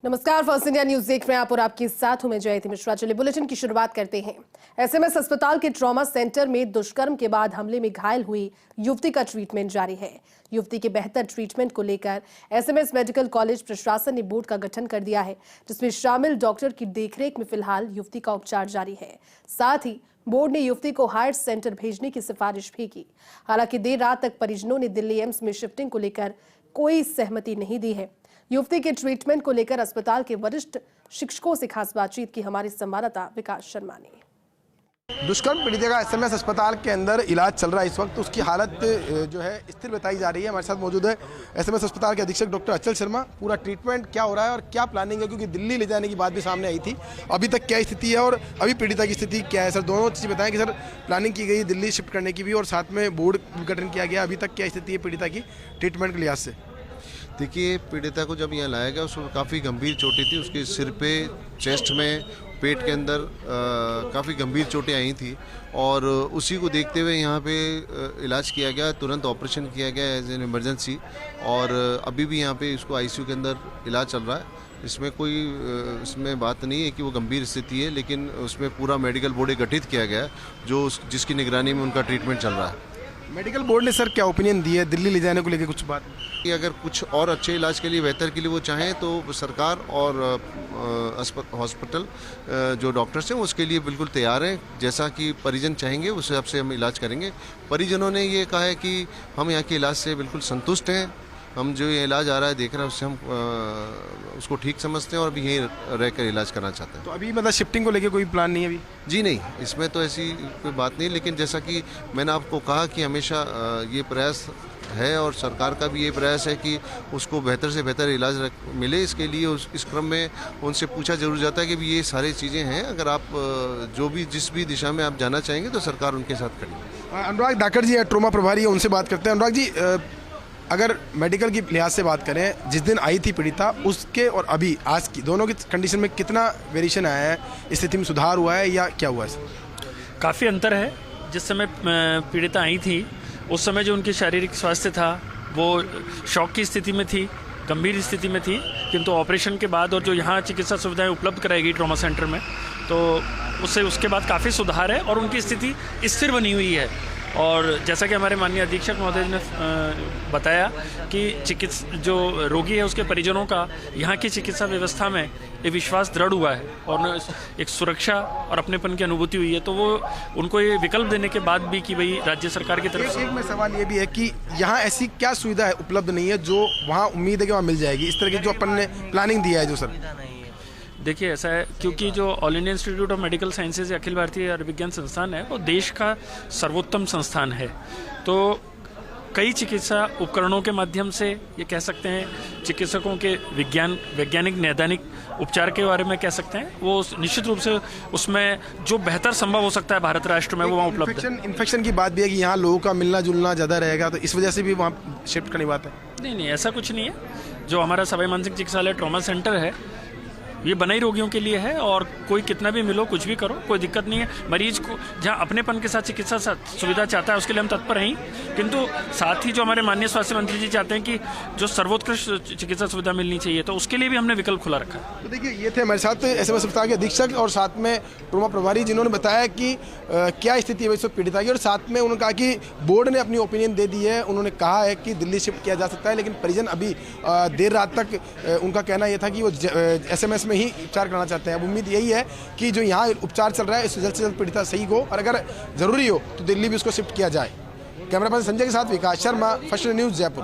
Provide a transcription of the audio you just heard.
नमस्कार, first India news देख रहे हैं आप और आपके साथ हूं मैं जयती मिश्रा। चलिए बुलेटिन की शुरुआत करते हैं। एसएमएस अस्पताल के ट्रॉमा सेंटर में दुष्कर्म के बाद हमले में घायल हुई युवती का ट्रीटमेंट जारी है। युवती के बेहतर ट्रीटमेंट को लेकर एसएमएस मेडिकल कॉलेज प्रशासन ने बोर्ड का गठन कर दिया है, जिसमें शामिल डॉक्टर की देखरेख में फिलहाल युवती का उपचार जारी है। साथ ही बोर्ड ने युवती को हायर सेंटर भेजने की सिफारिश भी की। हालांकि देर रात तक परिजनों ने दिल्ली एम्स में शिफ्टिंग को लेकर कोई सहमति नहीं दी है। युवती के ट्रीटमेंट को लेकर अस्पताल के वरिष्ठ शिक्षकों से खास बातचीत की हमारे संवाददाता विकास शर्मा ने। दुष्कर्म पीड़िता का एसएमएस अस्पताल के अंदर इलाज चल रहा है इस वक्त। उसकी हालत जो है स्थिर बताई जा रही है। हमारे साथ मौजूद है एसएमएस अस्पताल के अधीक्षक डॉक्टर अचल शर्मा। पूरा ट्रीटमेंट क्या हो रहा है और क्या प्लानिंग है, क्योंकि दिल्ली ले जाने की बात भी सामने आई थी। अभी तक क्या स्थिति है और अभी पीड़िता की स्थिति क्या है? सर, दोनों चीज़ बताएं कि सर प्लानिंग की गई दिल्ली शिफ्ट करने की भी और साथ में बोर्ड गठन किया गया। अभी तक क्या स्थिति है पीड़िता की ट्रीटमेंट के लिहाज से? देखिए, पीड़िता को जब यहाँ लाया गया उसको काफ़ी गंभीर चोटें थी। उसके सिर पे, चेस्ट में, पेट के अंदर काफ़ी गंभीर चोटें आई थी और उसी को देखते हुए यहाँ पे इलाज किया गया। तुरंत ऑपरेशन किया गया एज एन इमरजेंसी और अभी भी यहाँ पे इसको आईसीयू के अंदर इलाज चल रहा है। इसमें कोई इसमें बात नहीं है कि वो गंभीर स्थिति है, लेकिन उसमें पूरा मेडिकल बोर्ड गठित किया गया जो जिसकी निगरानी में उनका ट्रीटमेंट चल रहा है। मेडिकल बोर्ड ने सर क्या ओपिनियन दी है दिल्ली ले जाने को लेकर? कुछ बात कि अगर कुछ और अच्छे इलाज के लिए, बेहतर के लिए वो चाहें तो सरकार और हॉस्पिटल जो डॉक्टर्स हैं उसके लिए बिल्कुल तैयार हैं। जैसा कि परिजन चाहेंगे उस हिसाब से हम इलाज करेंगे। परिजनों ने ये कहा है कि हम यहाँ के इलाज से बिल्कुल संतुष्ट हैं। हम जो ये इलाज आ रहा है देख रहे हैं उससे हम उसको ठीक समझते हैं और अभी यहीं रहकर इलाज करना चाहते हैं। तो अभी मतलब शिफ्टिंग को लेके कोई प्लान नहीं है अभी? जी नहीं, इसमें तो ऐसी कोई बात नहीं, लेकिन जैसा कि मैंने आपको कहा कि हमेशा ये प्रयास है और सरकार का भी ये प्रयास है कि उसको बेहतर से बेहतर इलाज मिले। इसके लिए इस क्रम में उनसे पूछा जरूर जाता है कि भी ये सारी चीज़ें हैं, अगर आप जो भी जिस भी दिशा में आप जाना चाहेंगे तो सरकार उनके साथ खड़ी है। अनुराग धाकड़ जी ट्रोमा प्रभारी है, उनसे बात करते हैं। अनुराग जी, अगर मेडिकल की लिहाज से बात करें, जिस दिन आई थी पीड़िता उसके और अभी आज की दोनों की कंडीशन में कितना वेरिएशन आया है? स्थिति में सुधार हुआ है या क्या हुआ है? काफ़ी अंतर है। जिस समय पीड़िता आई थी उस समय जो उनकी शारीरिक स्वास्थ्य था वो शॉक की स्थिति में थी, गंभीर स्थिति में थी, किंतु ऑपरेशन के बाद और जो यहाँ चिकित्सा सुविधाएं उपलब्ध कराई गई ट्रॉमा सेंटर में, तो उसके बाद काफ़ी सुधार है और उनकी स्थिति स्थिर बनी हुई है। और जैसा कि हमारे माननीय अधीक्षक महोदय ने बताया कि जो रोगी है उसके परिजनों का यहाँ की चिकित्सा व्यवस्था में एक विश्वास दृढ़ हुआ है और एक सुरक्षा और अपनेपन की अनुभूति हुई है। तो वो उनको ये विकल्प देने के बाद भी कि भाई राज्य सरकार की तरफ से एक में सवाल ये भी है कि यहाँ ऐसी क्या सुविधा है उपलब्ध नहीं है जो वहाँ उम्मीद है कि वहाँ मिल जाएगी, इस तरह की जो अपन ने प्लानिंग दिया है? जो सर देखिए, ऐसा है क्योंकि जो all India institute of medical sciences या अखिल भारतीय आयुर्विज्ञान संस्थान है वो देश का सर्वोत्तम संस्थान है। तो कई चिकित्सा उपकरणों के माध्यम से ये कह सकते हैं, चिकित्सकों के वैज्ञानिक नैदानिक उपचार के बारे में कह सकते हैं, वो निश्चित रूप से उसमें जो बेहतर संभव हो सकता है भारत राष्ट्र में वो वहाँ उपलब्ध है। इन्फेक्शन की बात भी है कि यहाँ लोगों का मिलना जुलना ज़्यादा रहेगा, तो इस वजह से भी वहाँ शिफ्ट करनी बात है? नहीं, ऐसा कुछ नहीं है। जो हमारा सवाई मानसिंह चिकित्सालय ट्रॉमा सेंटर है ये बना ही रोगियों के लिए है और कोई कितना भी मिलो, कुछ भी करो, कोई दिक्कत नहीं है। मरीज को जहाँ अपनेपन के साथ चिकित्सा सुविधा चाहता है उसके लिए हम तत्पर हैं, किंतु साथ ही जो हमारे माननीय स्वास्थ्य मंत्री जी चाहते हैं कि जो सर्वोत्कृष्ट चिकित्सा सुविधा मिलनी चाहिए, तो उसके लिए भी हमने विकल्प खुला रखा है। तो देखिए, ये थे हमारे साथ एसएमएस अस्पताल के अधीक्षक और साथ में ट्रोमा प्रभारी, जिन्होंने बताया कि क्या स्थिति है इस वक्त पीड़िता की, और साथ में उन्होंने कहा कि बोर्ड ने अपनी ओपिनियन दे दी है। उन्होंने कहा है कि दिल्ली शिफ्ट किया जा सकता है, लेकिन परिजन अभी देर रात तक उनका कहना यह था कि वो एसएमएस में ही उपचार कराना चाहते हैं। अब उम्मीद यही है कि जो यहाँ उपचार चल रहा है इससे जल्द से जल्द पीड़िता सही हो और अगर जरूरी हो तो दिल्ली भी उसको शिफ्ट किया जाए। कैमरा पर्सन संजय के साथ विकास शर्मा, फर्स्ट न्यूज़, जयपुर।